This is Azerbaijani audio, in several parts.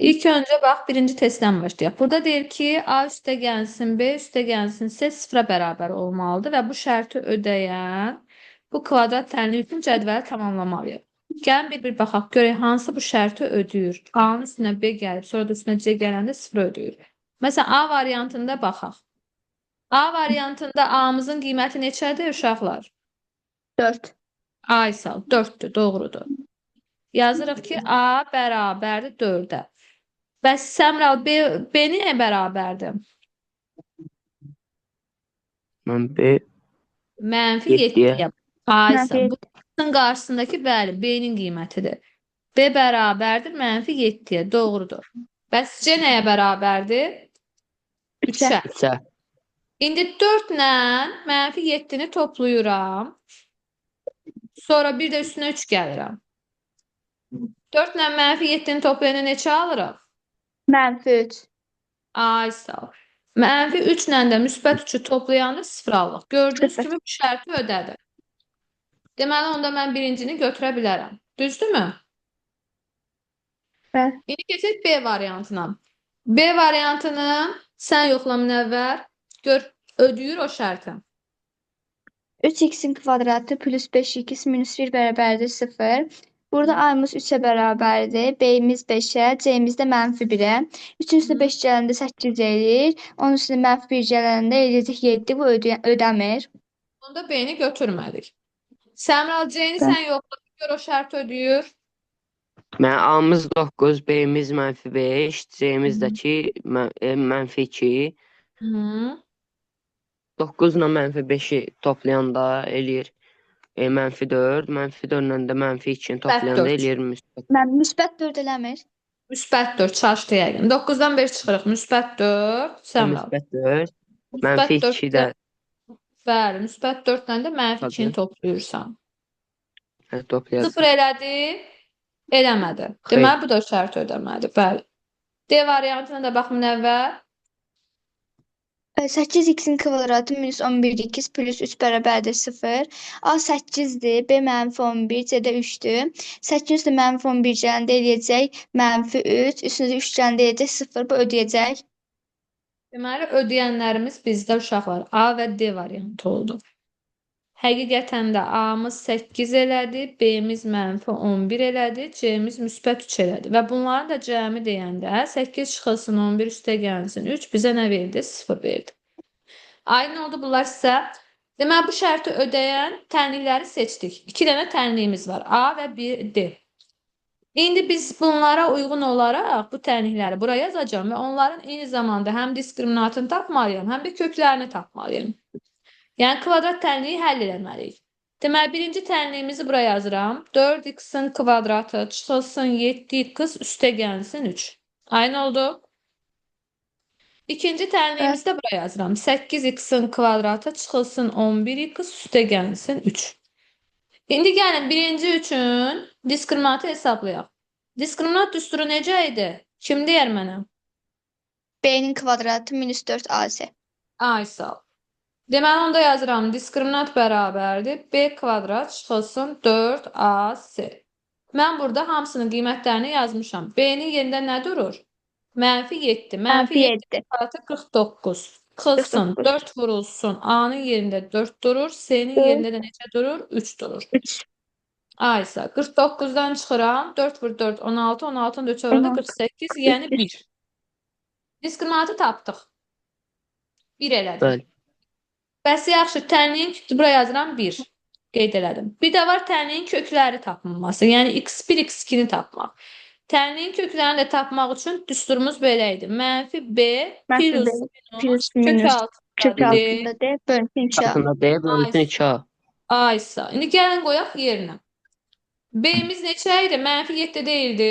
İlk önce bax birinci testdən başlayaq. Burada deyir ki, A üstə gəlsin, B üstə gəlsin, C sıfıra bərabər olmalıdır və bu şərti ödəyən bu kvadrat tənliyi üçün cədvəli tamamlamalıyıq. Gəlin bir baxaq, görək hansı bu şərti ödəyir. A-nın üstünə B gəlib, sonra da üstünə C gələndə sıfır ödəyir. Məsələn, A variantında baxaq. A variantında A-mızın qiyməti neçədir uşaqlar? 4. Ay sağ, 4-dür, doğrudur. Yazırıq ki, A bərabərdir 4-ə. Bəs Səmral, B niyə bərabərdir? Mənfi Mənfi 7-yə. 7-yə. Aysa, Mənfi bu x'ın qarşısındakı bəli, B-nin qiymətidir. B bərabərdir mənfi 7-yə, doğrudur. Bəs C nəyə bərabərdir? 3-ə. 3-ə. İndi 4 ilə mənfi 7-ni toplayıram. Sonra bir də üstünə 3 gəlirəm. 4 ilə mənfi 7-ni toplayanda neçə alırıq? Mənfi 3. Ay sağ ol. Mənfi 3 ilə də müsbət 3-ü toplayanda 0 alırıq. Gördüyünüz Sıfır. kimi bu şərti ödədi. Deməli, onda mən birincini götürə bilərəm. Düzdürmü? Bəli. İndi keçək B variantına. B variantını sən yoxla Münəvvər. Gör, ödəyir o şərti. 3x'in kvadratı plus 5x minus 1 bərabərdir 0. Burada a'mız 3'ə bərabərdir. B'miz 5'ə, c'miz də mənfi 1'ə. 3'ün üstünə 5 gələndə 8 eləyir. Onun üstünə mənfi 1 gələndə eləyəcək 7. Bu ödəmir. Onda B-ni götürmədik. Səmral, C-ni Bəli. sən yoxla. Gör o şərt ödəyir. Mən A-mız 9, B-miz mənfi 5, C-miz də ki mənfi 2. Hı. 9 ilə mənfi 5-i toplayanda eləyir mənfi 4. Mənfi 4 ilə də mənfi 2-ni toplayanda 4. eləyir müsbət. Mən müsbət 4 eləmir. Müsbət 4 çaşdı yəqin. 9-dan 5 çıxırıq. Müsbət 4. Səmral. Müsbət 4. Müsbət Mənfi 2 4 də bəli, müsbət 4 ilə də mənfi 2-ni Tabii. toplayırsan. toplayacaq. 0 elədi, eləmədi. Deməli, bu da şərt ödəmədi. Bəli. D variantına da bax Münəvvər. 8x'in kvadratı minus 11x plus 3 bərabərdir 0. A 8-dir, B mənfi 11, C də 3-dür. 8 üstə mənfi 11 gələndə eləyəcək mənfi 3, üstünə də 3 gələndə eləyəcək 0. Bu ödəyəcək. Deməli, ödəyənlərimiz bizdə uşaqlar A və D variantı oldu. Həqiqətən də A-mız 8 elədi, B-miz mənfi 11 elədi, C-miz müsbət 3 elədi. Və bunların da cəmi deyəndə 8 çıxılsın 11 üstə gəlsin 3 bizə nə verdi? 0 verdi. Aydın oldu bunlar sizə. Deməli, bu şərti ödəyən tənlikləri seçdik. 2 dənə tənliyimiz var. A və D. İndi biz bunlara uyğun olaraq bu tənlikləri buraya yazacağım və onların eyni zamanda həm diskriminantını tapmalıyam, həm də köklərini tapmalıyam. Yəni kvadrat tənliyi həll etməliyik. Deməli, birinci tənliyimizi buraya yazıram. 4x-in kvadratı çıxılsın 7x üstə gəlsin 3. Aynı oldu. İkinci tənliyimizi də buraya yazıram. 8x-in kvadratı çıxılsın 11x üstə gəlsin 3. İndi gəlin birinci üçün diskriminantı hesablayaq. Diskriminant düsturu necə idi? Kim deyər mənə? B'nin kvadratı minus 4ac. Ay sağ ol. Deməli, onda yazıram. Diskriminant bərabərdir. B kvadrat çıxılsın 4AC. Mən burada hamısının qiymətlərini yazmışam. B-nin yerində nə durur? Mənfi 7. Mənfi 7 7. kvadratı 49. Çıxılsın 49. 4 vurulsun. A-nın yerində 4 durur. C-nin yerində də neçə durur? 3 durur. 3. Aysa 49-dan çıxıram. 4 vur 4, 16. 16-nın da 3 orada 48. Yəni 1. Diskriminantı tapdıq. 1 elədik. Bəli. Bəs yaxşı, tənliyin buraya yazıram 1. Qeyd elədim. Bir də var tənliyin kökləri tapılması. Yəni x1, x2-ni tapmaq. Tənliyin köklərini də tapmaq üçün düsturumuz belə idi. Mənfi B plus minus kök altında D bölünsün 2A. Altında D bölünsün 2A. Aysa. İndi gəlin qoyaq yerinə. B-miz neçə idi? Mənfi 7 deyildi.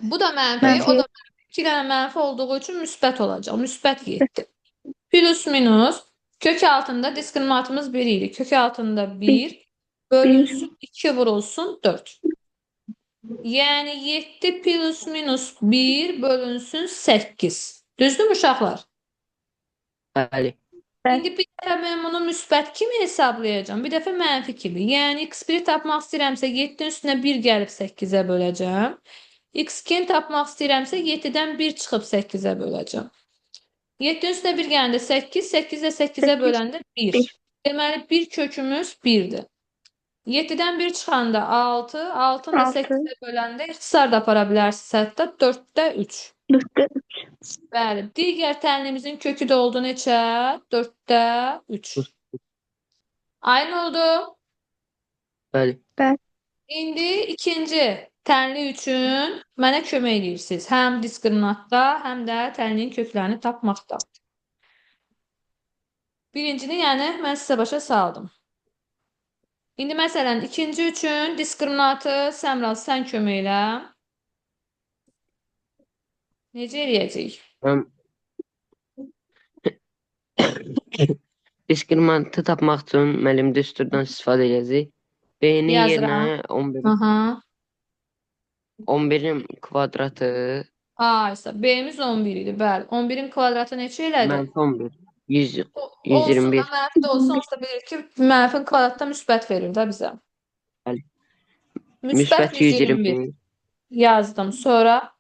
Bu da mənfi, o da mənfi. 2 dənə mənfi olduğu üçün müsbət olacaq. Müsbət 7. Plus minus kök altında diskriminantımız 1 idi. Kök altında 1 bölünsün 2 vurulsun 4. Yəni 7 plus minus 1 bölünsün 8. Düzdür uşaqlar? Bəli. İndi bir dəfə mən bunu müsbət kimi hesablayacağım. Bir dəfə mənfi kimi. Yəni x1-i tapmaq istəyirəmsə 7-nin üstünə 1 gəlib 8-ə böləcəm. X2-ni tapmaq istəyirəmsə 7-dən 1 çıxıb 8-ə böləcəm. 7-nin üstünə 1 gələndə 8, 8-də 8-ə 8, böləndə 1. 1. Deməli, bir kökümüz 1-dir. 7-dən 1 çıxanda 6, 6-nı da 6, 8-ə böləndə ixtisar da apara bilərsiniz hətta 4-də 3. 4'te Bəli, digər tənlimizin kökü də oldu neçə? 4-də 3. Aynı oldu. Bəli. ben. İndi ikinci tənli üçün mənə kömək edirsiniz. Həm diskriminantda, həm də tənliyin köklərini tapmaqda. Birincini, yəni mən sizə başa saldım. İndi məsələn, ikinci üçün diskriminantı Səmral sən kömək elə. Necə eləyəcəyik? Mən diskriminantı tapmaq üçün müəllim düsturdan istifadə edəcək. B-ni Yazıram. yerinə 11, Aha. 11-in kvadratı Aysa, B-miz 11 idi, bəli. 11-in kvadratı neçə elədi? mənfi 11. 100, Olsun da 121. mənfi də olsa, onsuz da bilir ki, mənfi kvadratda müsbət verir də bizə. Bəli. Müsbət Müsbət 121 121. yazdım. Sonra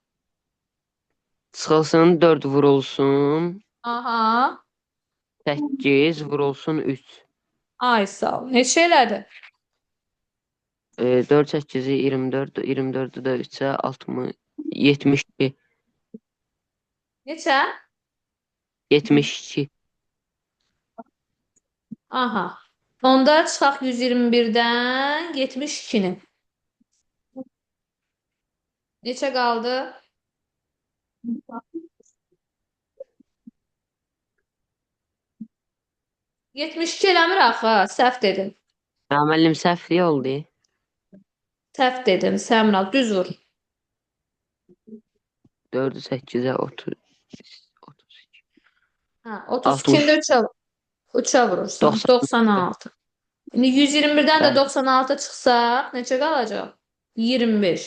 Çıxılsın 4 vurulsun. aha. 8 vurulsun 3. Ay sağ ol. Neçə elədi? 4 8-i 24, 24-ü də 3-ə 60, 72. Neçə? 72. Aha. Onda çıxaq 121-dən 72-ni. Neçə qaldı? 72 eləmir axı. Səhv dedim. Müəllim səhvli oldu. Səhv dedim. Səmral düz vur. 4-ü 8-ə 30. 32. Ha, 32-ni də 3'ə vurursan. 90. 96. İndi 121-dən də Bəli. 96 çıxsaq neçə qalacaq? 25.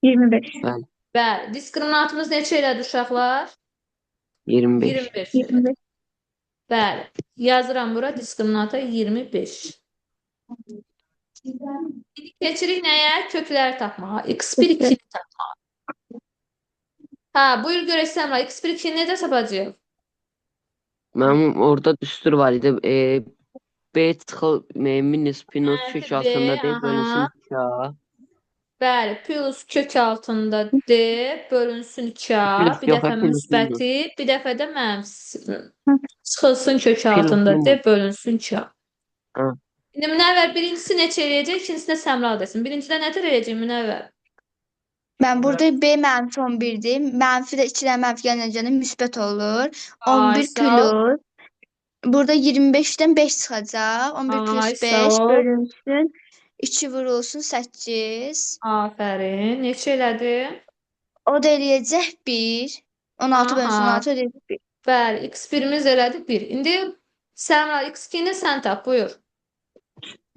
25. Bəli. Bəli. Diskriminantımız neçə elədi uşaqlar? 25. 25 elədi. 25. Bəli. Yazıram bura diskriminanta 25. İndi keçirik nəyə? Kökləri tapmağa. X1, 2-ni tapmağa. Ha, buyur görək Səmra. X1, 2-ni necə tapacağıq? Mənim orada düstur var idi. B çıxıl minus pinus Mənfi kök B, altında deyil, aha. bölünsün 2A. Bəli, plus kök altında D bölünsün 2A. Plus Bir yox, dəfə plus müsbəti, bir dəfə də mənfisi. Çıxılsın kök altında Plus D bölünsün 2A. Ha. İndi Münəvvər birincisi neçə eləyəcək, ikincisində Səmra desin. Birincidə nə tər eləyəcək Münəvvər? Ben burada B mənfi 11'dim. Mənfi de 2'den mənfi gələn müsbət olur. 11 Ay, sağ ol. plus. Burada 25'ten 5 çıxacaq. 11 plus Ay, 5 sağ ol. bölünsün. 2 vurulsun 8. Aferin. Neçə elədi? O da eləyəcək 1. 16 bölünsün Aha. 16 eləyəcək 1. Bəli, X1-imiz elədi 1. İndi Səmra X2-ni sən tap, buyur.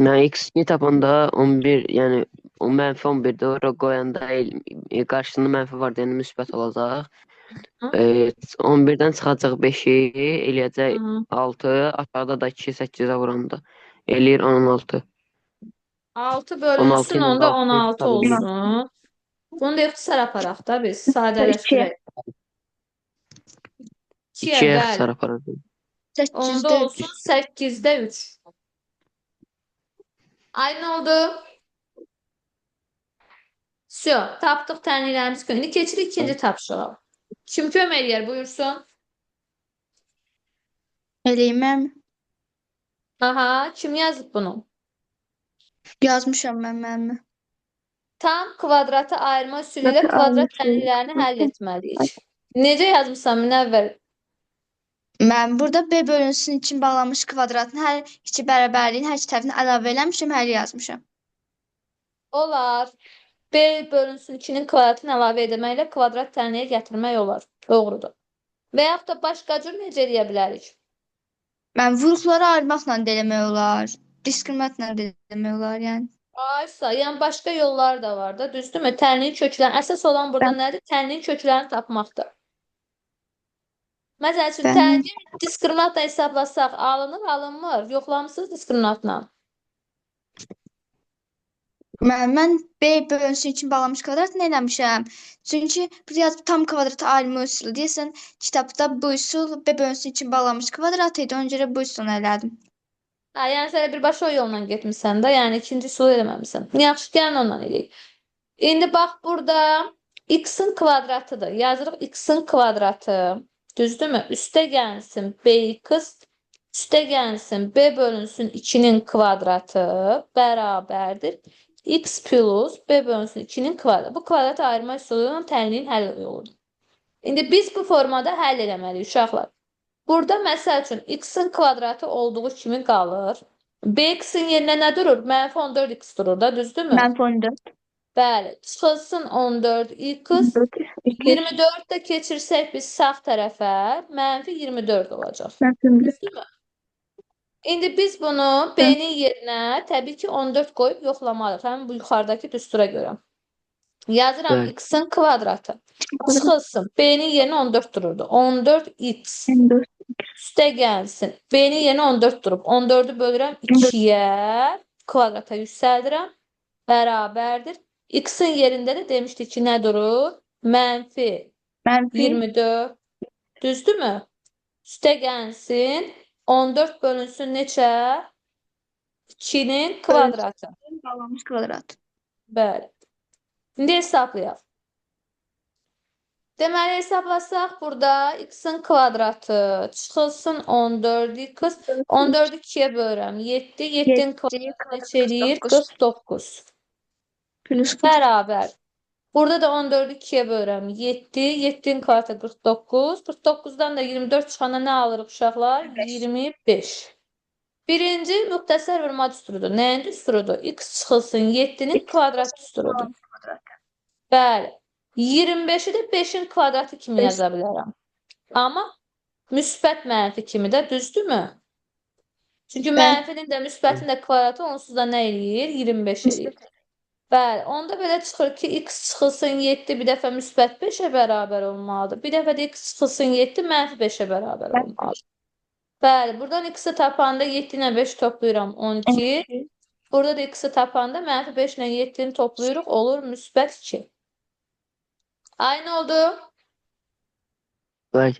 Mən x2 tapanda 11, yəni o mənfi 11-də ora qoyanda qarşısında mənfi var, yəni müsbət olacaq. Hı? 11-dən çıxacaq 5-i, eləyəcək Hı. 6, aşağıda da 2 8-ə vuranda. Eləyir 16. 6 16 bölünsün, ilə onda 6 16 hesab edirəm. olsun. Bunu da ixtisar aparaq da biz. 2. Sadələşdirək. 2-yə, 2-yə bəli. ixtisar aparacaq. Onda 8'de olsun 8-də 3. Aynı oldu. Syo, tapdıq tənliklərimiz. İndi keçirik ikinci tapşırığa. Kim kömək eləyər, buyursun. eləyiməm. Aha, kim yazıb bunu? Yazmışam mən. Tam kvadratı ayırma üsulu ilə Kvadratı kvadrat ayırma üsulu ilə tənliklərini həll kvadrat- etməliyik. Necə yazmışsan Münəvvər? Mən burada B bölünsün için bağlanmış kvadratın hər iki bərabərliyin hər iki tərəfini əlavə eləmişəm, həll yazmışam. Olar. B bölünsün 2-nin kvadratını əlavə etməklə kvadrat tənliyə gətirmək olar. Doğrudur. Və yaxud da başqa cür necə eləyə bilərik? Mən vuruqları ayırmaqla da eləmək olar. Diskriminantla da eləmək olar, yəni. Aysa, yəni başqa yollar da var da, düzdürmü? Tənliyin köklərini, əsas olan burada nədir? Tənliyin köklərini tapmaqdır. Məsəl üçün, Bəli. tənliyi diskriminantla hesablasaq, alınır, alınmır. Yoxlamısınız diskriminantla. Mən B bölünsün için bağlamış kvadrat nə eləmişəm? Çünki bu yazıb tam kvadrat ayrılma üsulu. Deyəsən kitabda bu üsul B bölünsün için bağlamış kvadrat idi. Ona görə bu üsulunu elədim. Ha, yəni sən birbaşa o yolla getmisən də, yəni ikinci üsulu eləməmisən. Yaxşı, gəlin ondan eləyək. İndi bax burada x-in kvadratıdır. Yazırıq x-in kvadratı. Düzdürmü? Üstə gəlsin bx, üstə gəlsin b bölünsün 2-nin kvadratı bərabərdir. X plus b bölünsün 2-nin kvadratı. Bu kvadrat ayırma üsulunun tənliyin həll yoludur. İndi biz bu formada həll eləməliyik uşaqlar. Burada məsəl üçün x-in kvadratı olduğu kimi qalır. Bx-in yerinə nə durur? -14x durur da, düzdürmü? Mənfi 14. Bəli, çıxılsın 14x. 24 də keçirsək biz sağ tərəfə -24 olacaq. Mənfi 14. Düzdürmü? İndi biz bunu b-nin yerinə təbii ki 14 qoyub yoxlamalıyıq. Həmin bu yuxarıdakı düstura görə. Yazıram Bəli. x-in kvadratı. Çıxılsın. B-nin yerinə 14 dururdu. 14x. 14. Üstə gəlsin. B-nin yerinə 14 durub. 14-ü bölürəm 2-yə. Kvadrata yüksəldirəm. Bərabərdir. X-in yerində də demişdik ki, nə durur? Mənfi Mənfi 24. Düzdürmü? Üstə gəlsin. 14 bölünsün neçə? 2-nin kvadratı. bağlamış kvadrat. Bəli. İndi hesablayaq. Deməli, hesablasaq burada x-in kvadratı çıxılsın 14x. 14-ü 2-yə bölürəm. 7. 7-nin kvadratı neçə eləyir? 49. Plus Bərabər. Burada da 14-ü 2-yə bölürəm. 7. 7-nin kvadratı 49. 49-dan da 24 çıxanda nə alırıq uşaqlar? 25. Birinci müxtəsər vurma düsturudur. Nəyin düsturudur? X çıxılsın 7-nin kvadrat düsturudur. Bəli. 25-i də 5-in kvadratı kimi yaza bilərəm. Amma müsbət mənfi kimi də, düzdürmü? Çünki mənfinin də müsbətin də kvadratı onsuz da nə eləyir? 25 eləyir. Bəli, onda belə çıxır ki, x çıxılsın 7 bir dəfə müsbət 5-ə bərabər olmalıdır. Bir dəfə də x çıxılsın 7 mənfi 5-ə bərabər olmalıdır. Bəli, buradan x-i tapanda 7 ilə 5 toplayıram 12. Burada da x-i tapanda mənfi 5 ilə 7-ni toplayırıq, olur müsbət 2. Aynı oldu. Bəli.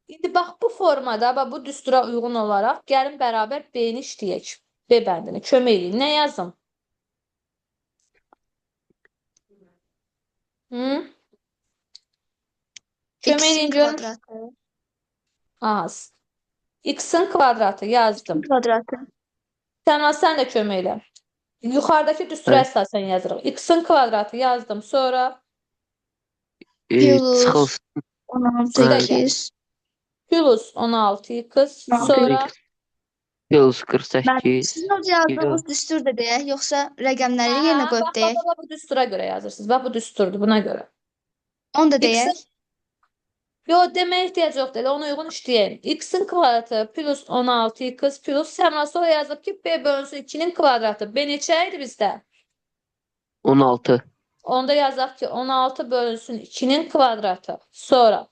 İndi bax bu formada, bax bu düstura uyğun olaraq gəlin bərabər B-ni işləyək. B bəndini kömək edin. Nə yazım? Hı? Kömək edin görüm. kvadratı. Az. X-in kvadratı yazdım. Kvadratı. Sən də kömək elə. Yuxarıdakı düstura Evet. əsasən yazırıq. X-in kvadratı yazdım. Sonra Plus. Çıxılsın 16 Evet. 8. plus 16x. Sonra plus 48. Sizin o yazdığınız düstur da deyək, yoxsa rəqəmləri Hə, yerinə qoyub bax, deyək? bax, bu düstura görə yazırsınız. Bax bu düsturdur buna görə. Onu da X-in deyək. Yo, deməyə ehtiyac yoxdur. Elə ona uyğun işləyək. X-in kvadratı plus 16x plus sonra sonra yazıb ki, B bölünsün 2-nin kvadratı. B neçə idi bizdə? 16. Onda yazaq ki, 16 bölünsün 2-nin kvadratı. Sonra.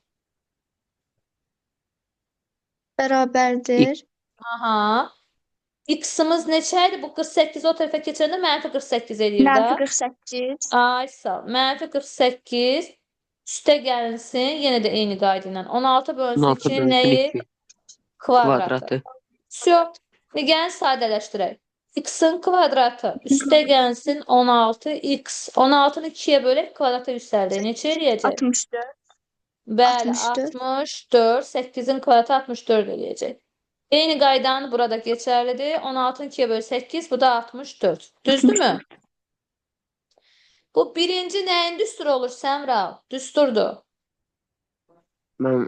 Bərabərdir. Aha. X-imiz neçə idi? Bu 48 o tərəfə keçəndə mənfi 48 eləyir də. Mənfi 48. Ay sağ ol. Mənfi 48. Üstə gəlinsin. Yenə də eyni qayda ilə. 16 bölünsün 16 2-nin bölünsün nəyi? 2. Kvadratı. Kvadratı. Всё. Gəlin sadələşdirək. X-in kvadratı üstə gəlsin 16x. 16-nı 2-yə bölək, kvadrata yüksəldək. Neçə eləyəcək? 64. Bəli, 64. 64. 8-in kvadratı 64 eləyəcək. Eyni qaydanı burada keçərlidir. 16-nı 2-yə böl 8, bu da 64. Düzdürmü? Bu birinci nəyin düsturu olur Səmra? Düsturdur. Mən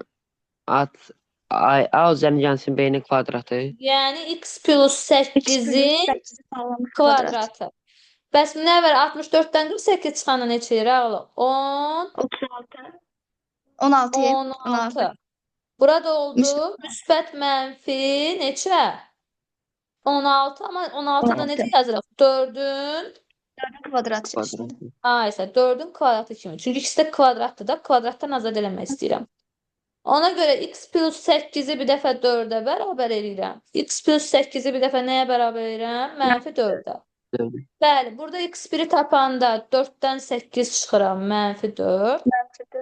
A üzərinə gəlsin B-nin kvadratı. Yəni x plus 8-in kvadratı. Bəs nə var? 64-dən 48 çıxanda neçə eləyir ağlı? 10, 36. 16. 16. Burada oldu müsbət mənfi neçə? 16 amma 16-da necə yazırıq? 4-ün Kvadrat yazılır. isə 4-ün kvadratı kimi. Çünki ikisi də kvadratdır da, kvadratdan azad eləmək istəyirəm. Ona görə x plus 8-i bir dəfə 4-ə bərabər eləyirəm. X plus 8-i bir dəfə nəyə bərabər eləyirəm? Mənfi 4-ə. 4. Bəli, burada x1-i tapanda 4-dən 8 çıxıram, -4.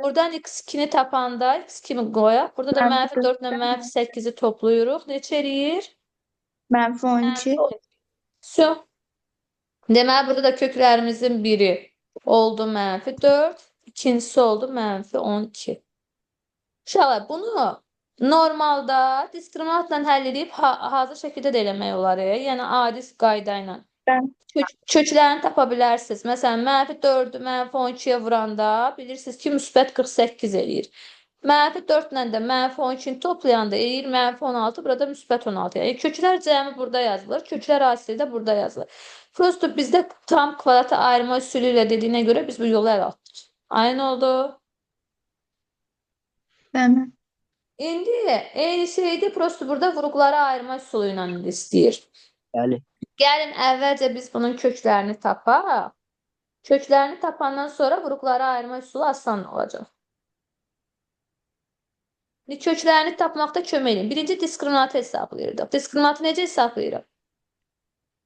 Buradan x2-ni tapanda x2-mi qoyaq. Burada da -4 ilə -8-i toplayırıq. Neçə eləyir? -12. Su. Deməli, burada da köklərimizin biri oldu -4, ikincisi oldu -12. Uşaqlar, bunu normalda diskriminantla həll edib hazır şəkildə də eləmək olar. Yəni, adi qayda ilə. Ben Köklərini tapa bilərsiniz. Məsələn, -4-ü -12-yə vuranda bilirsiniz ki, müsbət 48 eləyir. -4 ilə də -12-ni toplayanda eləyir -16, burada müsbət 16. Yəni, köklər cəmi burada yazılır, köklər asili də burada yazılır. Prosto bizdə tam kvadrata ayırma üsulü ilə dediyinə görə biz bu yolu ələ atdıq. Aynı oldu. ben İndi eyni şeydi, prosto burada vurğuları ayırma üsulu ilə istəyir. Bəli. Gəlin əvvəlcə biz bunun köklərini tapaq. Köklərini tapandan sonra vurğuları ayırma üsulu asan olacaq. Köklərini tapmaqda kömək edin. Birinci diskriminantı hesablayırdıq. Diskriminantı necə hesablayırıq?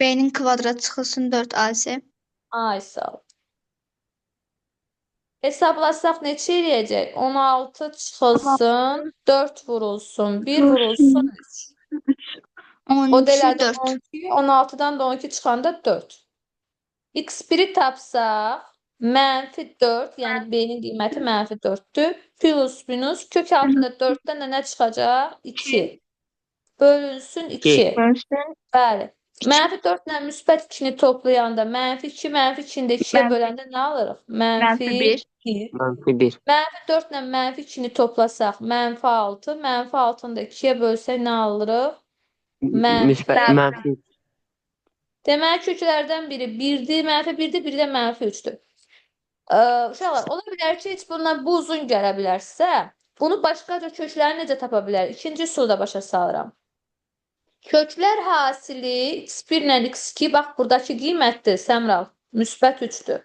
B'nin kvadratı çıxılsın 4AC. Ay sağ ol. Hesablasaq neçə eləyəcək? 16 çıxılsın, 4 vurulsun, 1 vurulsun, 3. O 12, delədə 4. 12, 16-dan da 12 çıxanda 4. x1-i tapsaq, -4, yəni B-nin qiyməti -4-dür. Plus minus kök altında 4-dən də nə çıxacaq? 2. Bölünsün 2. Bölsün. Bəli. -4 ilə müsbət 2-ni toplayanda -2, -2-ni də 2-yə böləndə nə alırıq? -1. -1. -1. -4 ilə -2-ni toplasaq -6, -6-nı da 2-yə bölsək nə alırıq? Müsbət mənfi. Deməli, köklərdən biri 1-dir, -1-dir, biri də -3-dür. Uşaqlar, ola bilər ki, heç bundan bu uzun gələ bilərsə, bunu başqa cür kökləri necə tapa bilər? İkinci üsulda başa salıram. Köklər hasili x1 ilə x2, bax, buradakı qiymətdir, Səmral, müsbət 3-dür.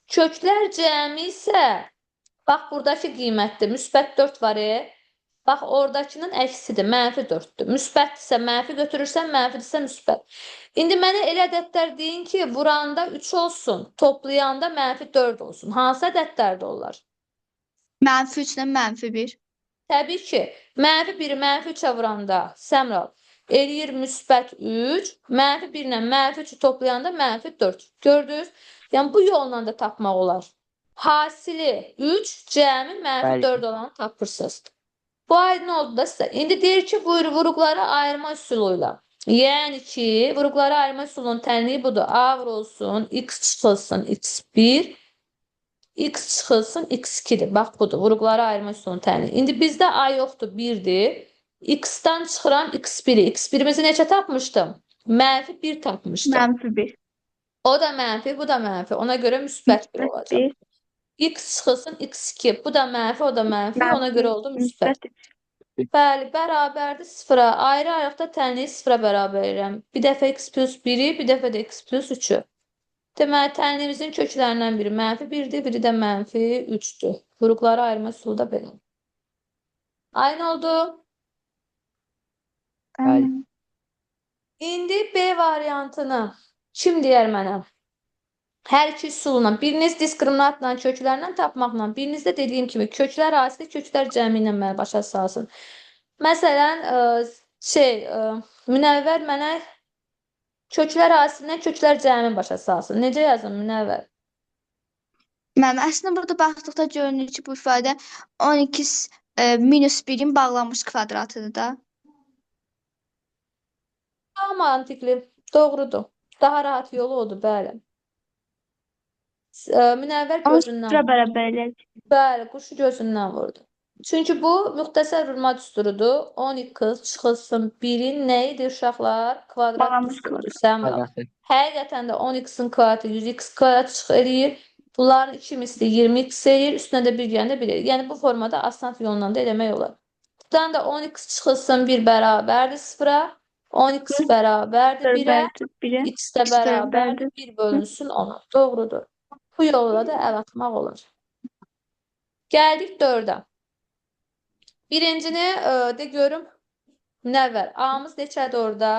Köklər cəmi isə, bax, buradakı qiymətdir, müsbət 4 var, bax, oradakının əksidir, -4-dür. Müsbətdirsə mənfi götürürsən, mənfidirsə müsbət. İndi mənə elə ədədlər deyin ki, vuranda 3 olsun, toplayanda -4 olsun. Hansı ədədlərdə olar? -3 ilə -1. Təbii ki, -1-i -3-ə vuranda, Səmral, eləyir müsbət 3, -1 ilə -3-ü toplayanda -4. Gördünüz? Yəni, bu yolla da tapmaq olar. Hasili 3, cəmi -4 olanı tapırsınız. Bu aydın oldu da sizə. İndi deyir ki, buyur, vurğuları ayırma üsuluyla. Yəni ki, vurğuları ayırma üsulunun tənliyi budur. A vurulsun, x çıxılsın, x1, x çıxılsın, x2-dir. Bax, budur. Vurğuları ayırma üsulunun tənliyi. İndi bizdə A yoxdur, 1-dir. X-dan çıxıram x1-i. X1-imizi neçə tapmışdım? -1 tapmışdım. -1. O da mənfi, bu da mənfi. Ona görə müsbət 1 olacaq. 1. X çıxılsın, x2. Bu da mənfi, o da mənfi. Ona görə oldu müsbət. Müsbət. Bəli, bərabərdir 0-a. Ayrı-ayrıqda tənliyi 0-a bərabər edirəm. Bir dəfə x plus 1-i, bir dəfə də x plus 3-ü. Deməli, tənliyimizin köklərindən biri -1-dir, biri də -3-dür. Vurğuları ayırma üsulu da belə. Aynı oldu. Bəli. İndi B variantını kim deyər mənə? Hər iki üsulla, biriniz diskriminantla, köklərlə tapmaqla, biriniz də dediyim kimi köklər asili, köklər cəmi ilə mənə başa salsın. Məsələn, Münəvvər mənə köklər asilindən köklər cəmi başa salsın. Necə yazın Münəvvər? Mənim əslində burada baxdıqda görünür ki, bu ifadə 12 -1-in bağlanmış kvadratıdır da. Daha mantıqlı, doğrudur. Daha rahat yolu odur, bəli. Münəvvər gözündən Sıra bərabər eləyəcək. Bəli, quşu gözündən vurdu. Çünki bu müxtəsər vurma düsturudur. 12 çıxılsın 1-in nə idi uşaqlar? Kvadrat Bağlanmış düsturudur. Səmra. Kvadratı. Həqiqətən də 12-in kvadratı 100x kvadrat çıx eləyir. Bunların iki misli 20x eləyir. Üstünə də bir gələn də 1 eləyir. Yəni bu formada asan yolla da eləmək olar. Buradan da 12 çıxılsın 1 bərabərdir 0-a. 12 bərabərdir 1-ə. X də bərabərdir 1 bölünsün 10-a. Doğrudur. Bu yolla da əl atmaq olur. Gəldik 4-ə. Birincini de görüm. Münəvvər. A-mız neçədir orada?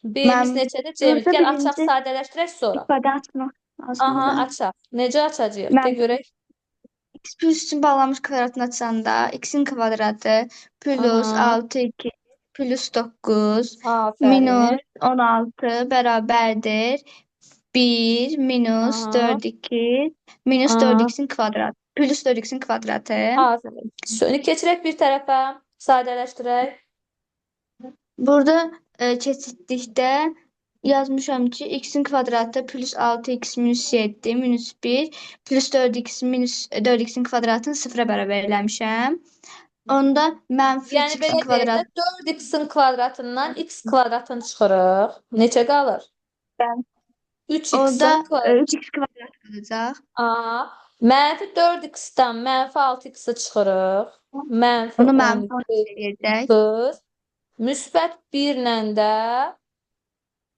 B-miz Mən neçədir? C-miz. burada Gəl açaq, birinci sadələşdirək sonra. ifadə açmaq Aha, lazımdır. açaq. Necə açacağıq? De Mən görək. x plus üçün bağlanmış kvadratını açanda x'in kvadratı plus Aha, 6x plus 9 minus afərin. 16 bərabərdir 1 minus Aha, 4x minus aha, 4x'in kvadratı plus 4x'in kvadratı. afərin. Şimdi keçirək bir tərəfə. Sadələşdirək. Burada keçirdikdə yazmışam ki x'in kvadratı plus 6x minus 7 minus 1 plus 4x minus 4x'in kvadratını sıfıra bərabər eləmişəm. Onda mənfi Yəni 3x'in belə deyək də kvadratı 4x-in kvadratından x kvadratını çıxırıq. Neçə qalır? 3x-in orada kvadratı. 3x kvadrat qalacaq. Aha. Mənfi 4x-dən mənfi 6x-i çıxırıq. Mənfi Onu mənfi 10 12 eləyəcək. qız. Müsbət 1 ilə də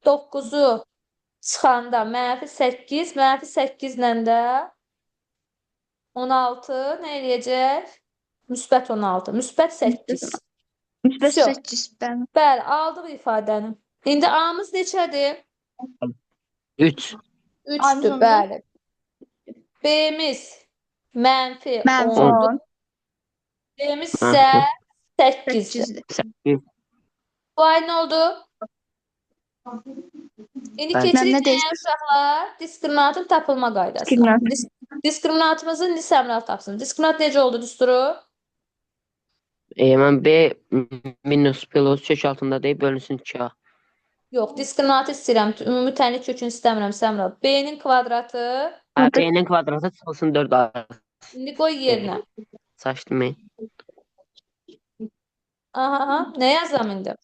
9-u çıxanda mənfi 8, mənfi 8 ilə də 16 nə eləyəcək? Müsbət 16, müsbət 8. Müsbət Всё. 8 bən. Bəli, aldıq ifadəni. İndi A-mız neçədir? 3. 3-dür, Arzunda bəli. B-miz mənfi mənfi 10-dur. 10. B-miz isə Mənfi 8-dir. 8-dir. 8. Bu ay nə oldu? İndi Bəli. keçirik Mən nə nəyə uşaqlar? Diskriminantın tapılma qaydasına. Diskriminant. Diskriminantımızı indi Səmrə tapsın. Diskriminant necə oldu düsturu? Mən B minus plus kök altında deyib bölünsün 2A. Yox, diskriminantı istəyirəm. Ümumi tənlik kökünü istəmirəm Səmrə. B-nin kvadratı B'nin kvadratı çıxılsın 4A. indi qoy yerinə. Saçdım mən. Aha, nə yazam indi?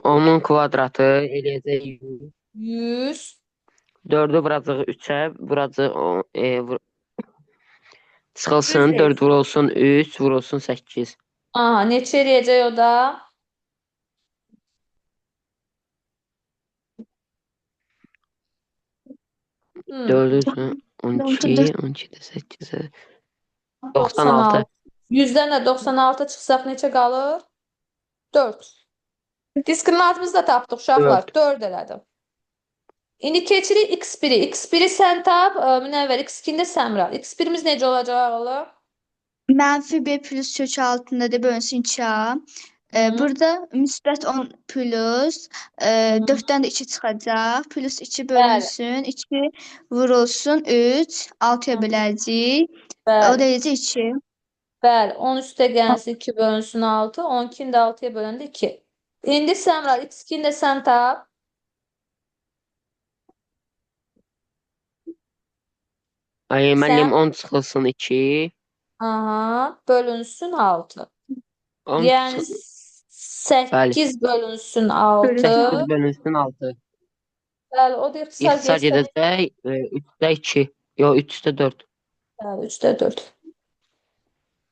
Onun kvadratı eləyəcək 100. 4'ü vuracaq 3'ə, vuracaq çıxılsın Düz 4 vurulsun 3, vurulsun 8. Aha, neçə eləyəcək o da? Hmm, 4'ü 12, 12'də 8'ə 96. 100-dən də 96 çıxsaq neçə qalır? 4. Diskriminantımızı da tapdıq uşaqlar. 4 elədim. İndi keçirik x1-i. X1-i sən tap, Münəvvər. X2-ni də Səmra. X1-imiz necə olacaq oğlum? Mənfi B plus kök altındadır bölünsün 2A. Hı. Burada müsbət 10 plus 4-dən də 2 çıxacaq. Plus 2 bölünsün. 2 vurulsun 3. 6-ya Hı. böləcəyik. O Bəli. da eləyəcək 2. Bəli. 10 üstə gəlsin 2 bölünsün 6. 12-ni də 6-ya böləndə 2. İndi Səmra, X2-ni də sən tap. Ay, mən Sən? deyim 10 çıxılsın 2. Aha, bölünsün 6. 10 Yəni Bəli. 8 bölünsün 6. 8 bölünsün 6. Bəli, o da ixtisar İxtisar göstərir. gedəcək 3'də 2. Yox 3'də 4. Bəli, 3-də 4.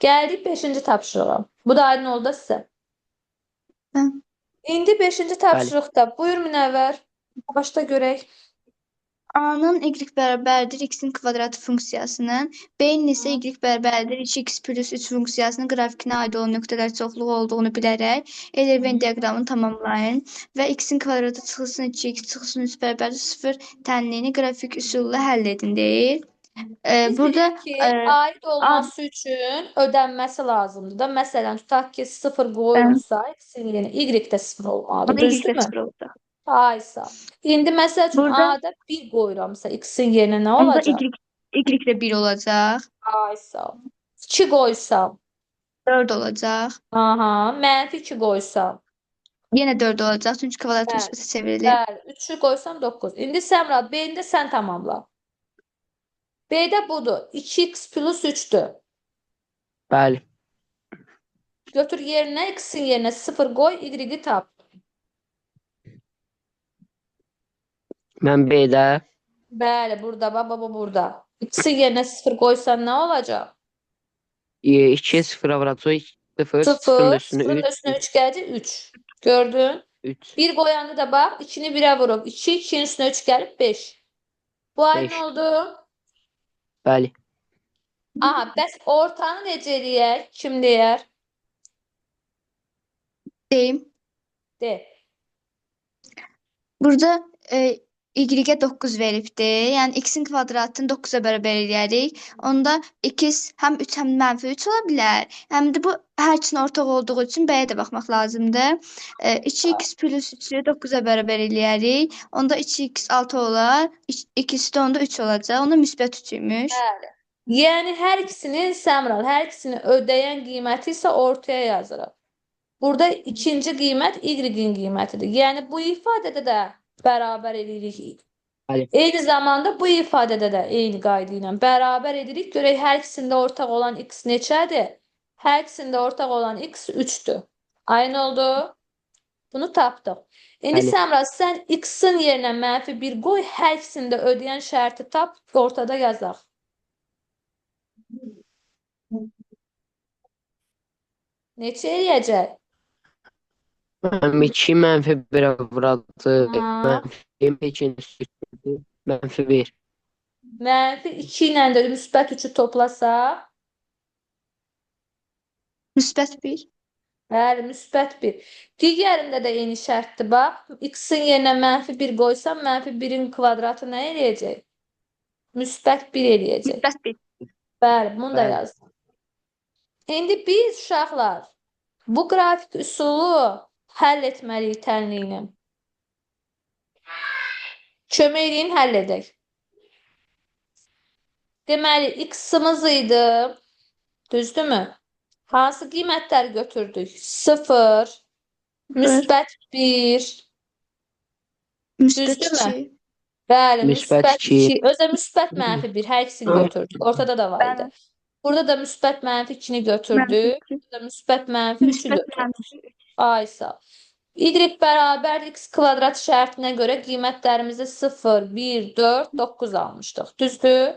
Gəldik 5-ci tapşırığa. Bu da aydın oldu da sizə. Hə. İndi 5-ci tapşırıqda. Buyur Münəvvər. Başda görək. A-nın y bərabərdir x-in kvadratı funksiyasının, B-nin isə y bərabərdir 2x plus 3 funksiyasının grafikinə aid olan nöqtələr çoxluğu olduğunu bilərək Eylер-Venn diaqramını tamamlayın və x-in kvadratı çıxılsın 2x çıxılsın 3 bərabərdir 0 tənliyini qrafik üsulla həll edin deyir. Biz Burada bilirik ki, aid olması üçün ödənməsi lazımdır da. Məsələn, tutaq ki, 0 qoyulsa, x-in yerinə y də 0 o olmalıdır. da y Düzdürmü? 0 oldu. Ay sağ ol. İndi məsəl üçün Burada A-da 1 qoyuramsa, x-in yerinə nə onda olacaq? y də 1 olacaq, Ay sağ ol. 2 qoysam, 4 olacaq. aha, mənfi 2 qoysam, Yenə 4 olacaq çünki kvadrat bəli, müsbətə çevrilir. bəli, 3-ü qoysam 9. İndi Səmra, B-ni də sən tamamla. B-də budur. 2x plus 3-dür. Bəli. Götür yerinə, x-in yerinə 0 qoy, y-i tap. Mən B'də Bəli, burada, baba burada. X-in yerinə 0 qoysan nə olacaq? 2 0'a vuracaq 0, 0'ın 0, üstünə 0-ın 3, üstünə 3 gəldi, 3. Gördün? 3, 1 qoyanda da bax, 2-ni 1-ə vurub. 2, 2-nin üstünə 3 gəlib, 5. Bu ay 5. nə oldu? Bəli. Aha, bəs ortanı necə eləyək? Kim deyər? Deyim. De. Burada y-ə 9 veribdir. Yəni x-in kvadratını 9-a bərabər eləyərik. Onda x həm 3 həm -3 ola bilər. Həm də bu hər ikisinin ortaq olduğu üçün b-yə də baxmaq lazımdır. 2x plus 3-ü 9-a bərabər eləyərik. Onda 2x 6 olar. İkisi də onda 3 olacaq. Onda müsbət 3 imiş. Yəni hər ikisinin Səmral, hər ikisini ödəyən qiyməti isə ortaya yazırıq. Burada ikinci qiymət y-in qiymətidir. Yəni bu ifadədə də bərabər edirik. Bəli. Eyni zamanda bu ifadədə də eyni qayda ilə bərabər edirik. Görək hər ikisində ortaq olan x neçədir? Hər ikisində ortaq olan x 3-dür. Aynı oldu. Bunu tapdıq. İndi Bəli. Səmra, sən x-in yerinə -1 qoy, hər ikisində ödəyən şərti tap, ortada yazaq. Neçə eləyəcək? Mənim 2 -1-ə vuradı. Ha. -2-nin üstü -1. -2 ilə də müsbət 3-ü toplasaq, Müsbət 1. bəli, müsbət 1. Digərində də eyni şərtdir, bax. X-in yerinə -1 qoysam, -1-in kvadratı nə eləyəcək? Müsbət 1 eləyəcək. Müsbət 1. Bəli, bunu da Bəli. yazdım. İndi biz uşaqlar bu qrafik üsulu həll etməliyik tənliklə. Kömək eləyin, həll edək. Deməli, x-imiz idi. Düzdürmü? Hansı qiymətləri götürdük? 0, müsbət 1, Müsbət düzdürmü? 2. Bəli, Müsbət müsbət 2. 2. Özə müsbət -1, hər ikisini götürdük. Ortada da var idi. Burada da müsbət -2-ni götürdük. Burada da müsbət -3-ü Müsbət götürdük. Ay sağ. Y bərabər x kvadrat şərtinə görə qiymətlərimizi 0, 1, 4, 9 almışdıq. Düzdür?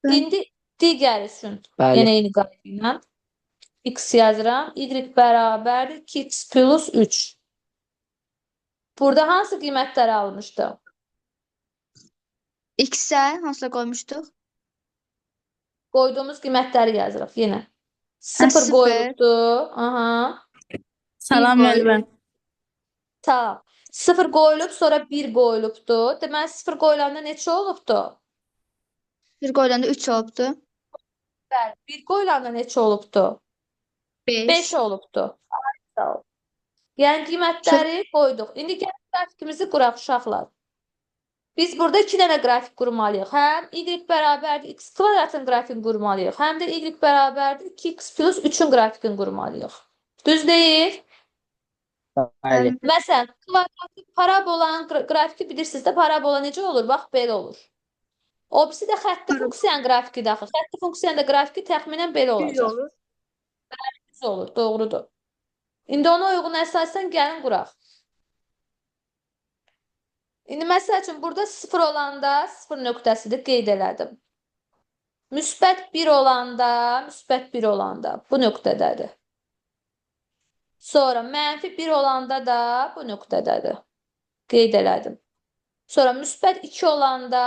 Bəli. İndi digər üçün Bəli. yenə eyni qayda ilə x yazıram. Y bərabər 2x plus 3. Burada hansı qiymətləri almışdıq? X-ə hansısa qoymuşduq? Qoyduğumuz qiymətləri yazırıq yenə. 0 sıfır. qoyulubdur. Aha. Salam Bir müəllimə. Tamam. 0 qoyulub, sonra 1 qoyulubdur. Deməli 0 qoyulanda neçə olubdur? 1 qoyulanda 3 olubdu. Bəli. 1 qoyulanda neçə olubdur? 5 5. olubdur. Sağ ol. Yəni qiymətləri qoyduq. İndi gəlin qrafikimizi quraq uşaqlar. Biz burada 2 dənə qrafik qurmalıyıq. Həm y bərabər x kvadratın qrafikini qurmalıyıq, həm də y bərabər 2x plus 3-ün qrafikini qurmalıyıq. Düz deyil? Bəli. Məsələn, kvadratlı parabolanın qrafiki bilirsiniz də, parabola necə olur? Bax, belə olur. O birisi də xətti funksiyanın qrafikidir axı. Xətti funksiyanın da qrafiki təxminən belə olacaq. olur. Düz olur, doğrudur. İndi ona uyğun əsasən gəlin quraq. İndi məsəl üçün burada 0 olanda 0 nöqtəsidir, qeyd elədim. Müsbət 1 olanda bu nöqtədədir. Sonra -1 olanda da bu nöqtədədir. Qeyd elədim. Sonra müsbət 2 olanda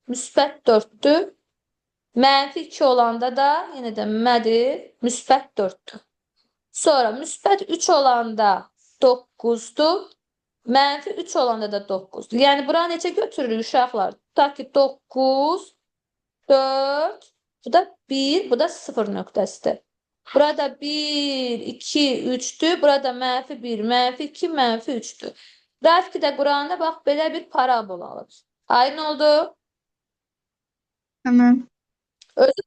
müsbət 4-dür. -2 olanda da yenə də nədir? Müsbət 4-dür. Sonra müsbət 3 olanda 9-dur. -3 olanda da 9-dur. Yəni bura neçə götürürük uşaqlar? Tutaq ki 9, 4, bu da 1, bu da 0 nöqtəsidir. Burada 1, 2, 3'tü. Burada -1, -2, -3'tü. Qrafikdə quranda bax belə bir parabola alır. Aynı oldu. Tamam. Özü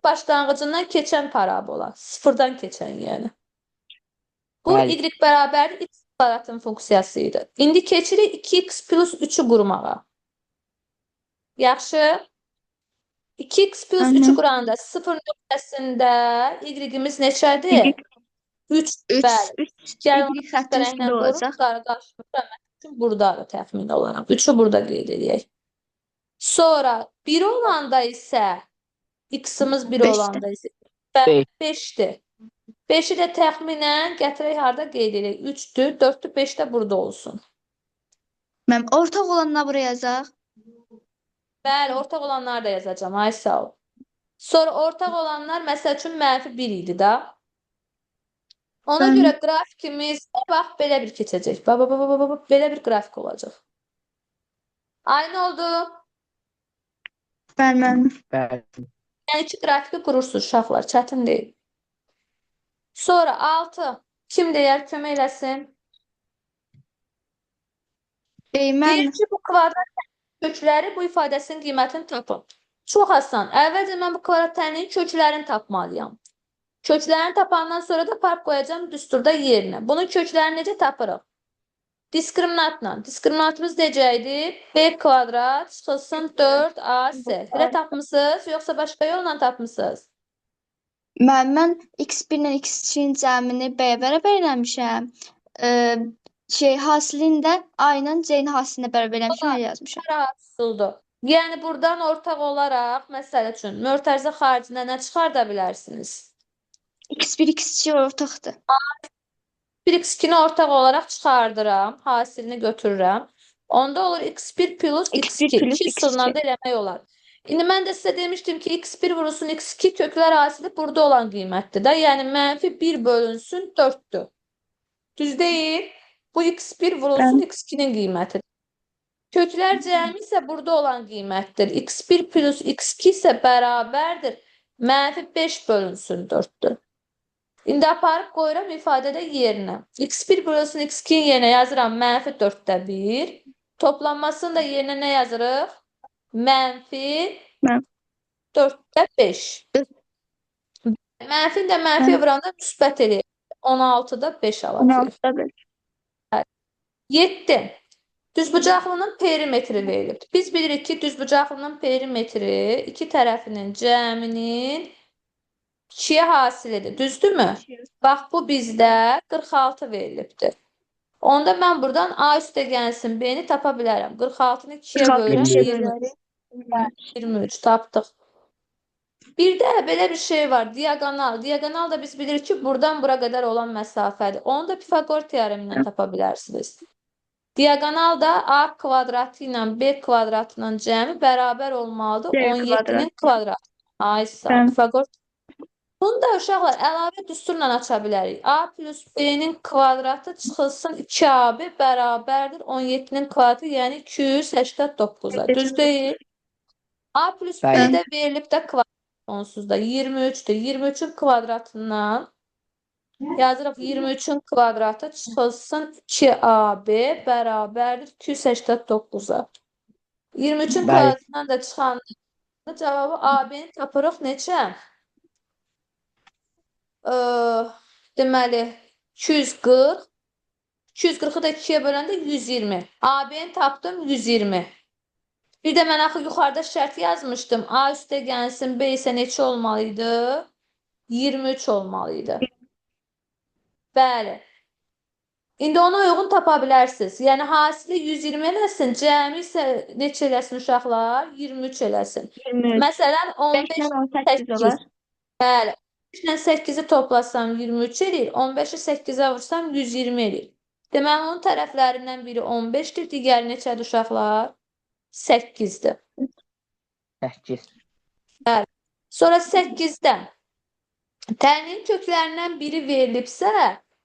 başlanğıcından keçən parabola. Sıfırdan keçən yəni. Bu Bəli. y bərabər x kvadratın funksiyası idi. İndi keçirik 2x plus 3'ü qurmağa. Yaxşı. 2x plus 3'ü quranda 0 nöqtəsində y-imiz neçədir? 3. 3. Bəli. Gəlin Y xəttin üstündə olacaq. Qarşımda buradadır təxmin olaraq. 3'ü burada qeyd edək. Sonra 1 olanda isə x-imiz 1 Beşdir. olanda isə 5'dir. 5'i də təxminən gətirək harda qeyd edək. 3'dür, 4'dür, 5 də burada olsun. Mənim ortaq olanına buraya yazaq. Bəli, ortaq olanları da yazacağım. Ay sağ ol. Sonra ortaq olanlar məsəl üçün -1 idi da. Ona görə qrafikimiz bax belə bir keçəcək. Belə bir qrafik olacaq. Aynı oldu. Bəli. Bəli. Yəni iki qrafiki qurursunuz uşaqlar, çətin deyil. Sonra 6 kim deyər, kömək eləsin? Deyir Mən ki, bu kvadrat kökləri bu ifadəsinin qiymətini tapın. Çox asan. Əvvəlcə mən bu kvadrat tənliyin köklərini tapmalıyam. Köklərini tapandan sonra da park qoyacağım düsturda yerinə. Bunun köklərini necə tapırıq? Diskriminantla. Diskriminantımız necə idi? B kvadrat çıxılsın 4AC. Elə tapmısınız, yoxsa başqa yolla tapmısınız? mən x1 ilə x2-nin cəmini b-yə bərabər eləmişəm. Hasilini də a ilə c-nin hasilinə bərabər eləmişəm, elə yazmışam. Rahatsızdır. Yəni buradan ortaq olaraq, məsəl üçün, mötərizə xaricinə nə çıxarda bilərsiniz? x1, x2 ortaqdır. 1x2-ni ortaq olaraq çıxardıram, hasilini götürürəm. Onda olur x1 plus x1 x2. plus İki üsulla da eləmək olar. İndi mən də sizə demişdim ki, x1 vurulsun x2 köklər hasili burada olan qiymətdir də. Yəni mənfi 1 bölünsün 4'tür. Düz deyil. Bu x1 vurulsun x2'nin qiymətidir. Köklər cəmi isə burada olan qiymətdir. x1 plus x2 isə bərabərdir. Mənfi 5 bölünsün 4'tür. İndi aparıb qoyuram ifadədə yerinə. x1 bölünsün x2'nin yerinə yazıram mənfi 4'də 1. Toplanmasını da yerinə nə yazırıq? Mənfi 4'də 5. Mənfini də mənfi vuranda müsbət eləyir. 16'da 5 alacaq. 7. Düzbucaqlının perimetri verilib. Biz bilirik ki, düzbucaqlının perimetri iki tərəfinin cəminin 2'yə hasilidir. Düzdürmü? Bax, bu bizdə 46 verilibdir. Onda mən buradan A üstə gəlsin B-ni tapa bilərəm. 46'nı 2'yə bölürəm. 23 tapdıq. Bir də belə bir şey var. Diagonal. Diagonal da biz bilirik ki, buradan bura qədər olan məsafədir. Onu da Pifagor teoremindən tapa bilərsiniz. Diagonal da A kvadratı ilə B kvadratının cəmi bərabər olmalıdır. 17'nin kvadratı. Ay sağ. Pifagor. Bunu da uşaqlar əlavə düsturla aça bilərik. A plus B-nin kvadratı çıxılsın 2AB bərabərdir 17'nin kvadratı, yəni 289'a. Düz deyil. A plus B də verilib də kvadrat sonsuzda 23'dür. 23'ün kvadratından yazırıq 23'ün kvadratı çıxılsın 2AB bərabərdir 289'a. 23'ün kvadratından da çıxan cavabı AB-ni tapırıq neçə? Deməli 240. 240'ı da 2'yə böləndə 120. AB-ni tapdım 120. Bir də mən axı yuxarıda şərt yazmışdım. A üstə gəlsin B isə neçə olmalıydı? 23 olmalıydı. Bəli. İndi ona uyğun tapa bilərsiniz. Yəni hasili 120 eləsin, cəmi isə neçə eləsin uşaqlar? 23 eləsin. 23. Məsələn 15 5 ilə 18 olar. Bəli. 5 ilə 8'i toplasam 23 eləyir. 15'i 8'ə vursam 120 eləyir. Deməli onun tərəflərindən biri 15'dir, digəri neçədir uşaqlar? 8'dir. 8. Sonra 8'dən tənliyin köklərindən biri verilibsə,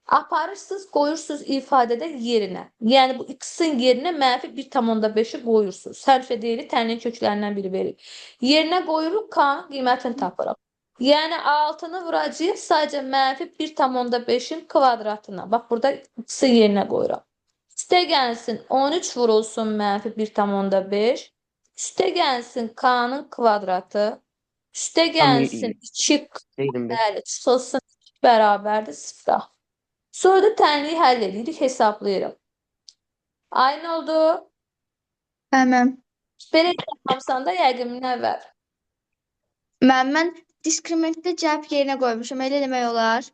aparırsınız, qoyursunuz ifadədə yerinə. Yəni bu x-in yerinə mənfi 1,5'i qoyursunuz. Sərf edili tənliyin köklərindən biri verilib. Yerinə qoyuruq, k-nın qiymətini tapırıq. Yəni 6'nı vuracağıq sadəcə mənfi 1,5'in kvadratına. Bax burada x-in yerinə qoyuram. Üstə gəlsin 13 vurulsun mənfi 1,5. Üstə gəlsin k-nın kvadratı. Üstə gəlsin 2 bəli, çıxılsın 2 bərabərdir 0'a. Sonra da tənliyi həll edirik, hesablayırıq. Aynı oldu. Mən Belə yapamsan da yəqin əvvəl. mən diskriminantda cavab yerinə qoymuşam. Elə demək olar.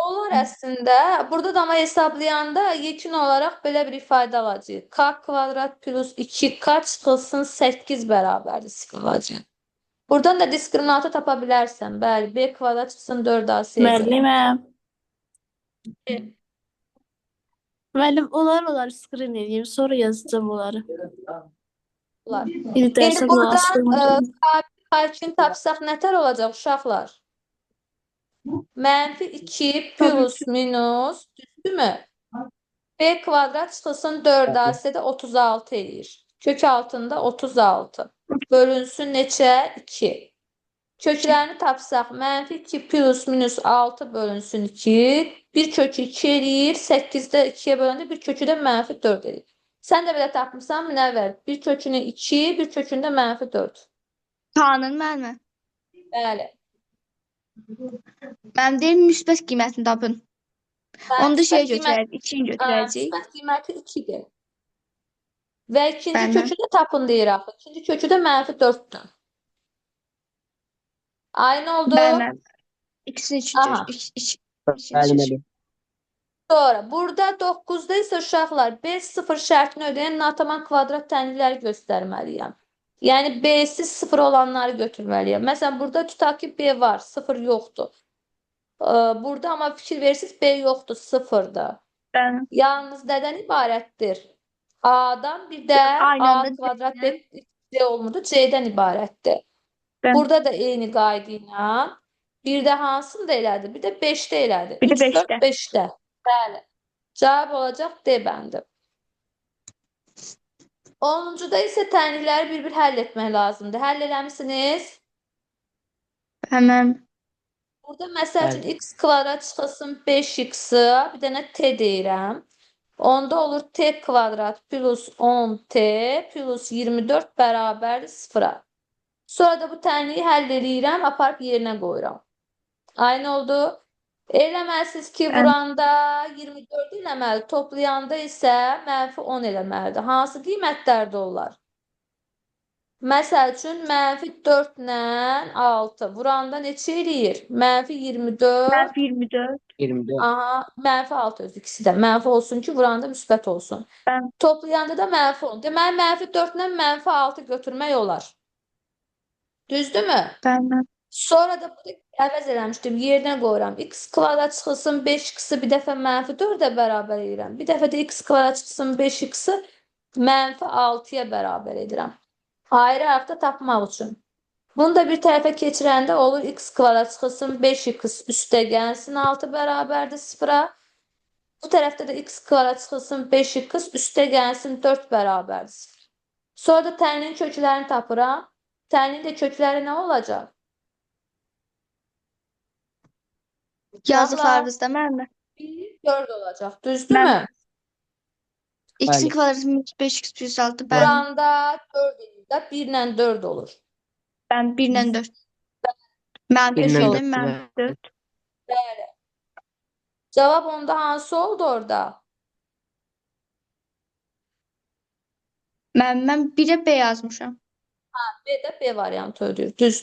Olur əslində. Burada da amma hesablayanda yekun olaraq belə bir ifadə alacağıq. K kvadrat plus 2K çıxılsın 8 bərabərdir 0 olacaq. Buradan da diskriminantı tapa bilərsən. Bəli, B kvadrat çıxsın 4AC. Müəlliməm. Müəllim, olar skrin edeyim, sonra yazacağım onları. Olar. İndi dərsə İndi qulaq buradan asdım. K-nin tapsaq nətər olacaq uşaqlar? Mənfi 2 Tabii plus ki. minus düzdürmü? B kvadrat çıxılsın 4 Bəli. asidə 36 eləyir. Kök altında 36. Bölünsün neçə? 2. Köklərini tapsaq, mənfi 2 plus minus 6 bölünsün 2. Bir kökü 2 eləyir. 8-də 2-yə böləndə bir kökü də mənfi 4 eləyir. Sən də belə tapmısan mı? Nə ver? Bir kökünü 2, bir kökünü də mənfi 4. Kaan'ın müəllimə. Bəli. Mənim deyim müsbət qiymətini tapın. Onu da şey Müsbət qiymət, götürərdik, 2-ni götürəcəyik. müsbət qiyməti 2-dir. Və ikinci Bəli. kökü də tapın deyir axı. İkinci kökü də mənfi 4-dür. Ay nə oldu? Bəli. İkisini Aha. içini Bəli, seç. müəllim. Sonra burada 9-da isə uşaqlar B0 şərtini ödəyən nataman kvadrat tənlikləri göstərməliyəm. Yəni B-siz 0 olanları götürməliyəm. Məsələn, burada tutaq ki, B var, 0 yoxdur. Burada amma fikir verirsiniz, B yoxdur, 0-dır. Bəli. Yalnız nədən ibarətdir? A-dan bir də Aynı A anda kvadrat C-dən. B C olmadı, C-dən ibarətdir. Bəli. Burada da eyni qayda ilə bir də hansında elədi? Bir də 5-də elədi. Bir də 3, 4, 5-də. 5-də. Bəli. Cavab olacaq D bəndi. 10-cuda isə tənlikləri bir-bir həll etmək lazımdır. Həll eləmisiniz? Həmən. Burada məsəl üçün Bəli. x kvadrat çıxılsın 5x-i, bir dənə t deyirəm. Onda olur t kvadrat plus 10t plus 24 bərabərdir 0-a. Sonra da bu tənliyi həll eləyirəm, aparıb yerinə qoyuram. Aynı oldu. Eləməlisiniz ki, Bəli. vuranda 24 eləməli, toplayanda isə mənfi 10 eləməlidir. Hansı qiymətlərdə onlar? Məsəl üçün, mənfi 4 ilə 6. Vuranda neçə eləyir? Mənfi 24. Mənfi 24. 24. Aha, mənfi 6 öz ikisi də. Mənfi olsun ki, vuranda müsbət olsun. Bəli. Toplayanda da mənfi 10. Deməli, mənfi 4 ilə mənfi 6 götürmək olar. Düzdürmü? Bəli. Sonra da burada əvəz eləmişdim. Yerinə qoyuram. X kvadrat çıxılsın 5x-i bir dəfə mənfi 4-ə bərabər edirəm. Bir dəfə də x kvadrat çıxılsın 5x-i mənfi 6-ya bərabər edirəm. Ayrı hərfdə tapmaq üçün. Bunu da bir tərəfə keçirəndə olur x kvadrat çıxılsın 5x üstə gəlsin 6 bərabərdir 0-a. Bu tərəfdə də x kvadrat çıxılsın 5x üstə gəlsin 4 bərabərdir 0. Sonra da tənliyin köklərini tapıram. Tənliyin də kökləri nə olacaq? Yazdıqlarınızda müəllimə. 1, 4 olacaq. Düzdürmü? X-in Bəli. kvadratı minus 5x plus 6. Bəli. Buranda 4 eləyir də 1 ilə 4 olur. Bəli. 1 ilə 4. Mənfi 1 ilə 7, 4. mənfi 4. Bəli. Cavab onda hansı oldu orada? Mən 1-ə B yazmışam. B də B variantı ödəyir. Düz.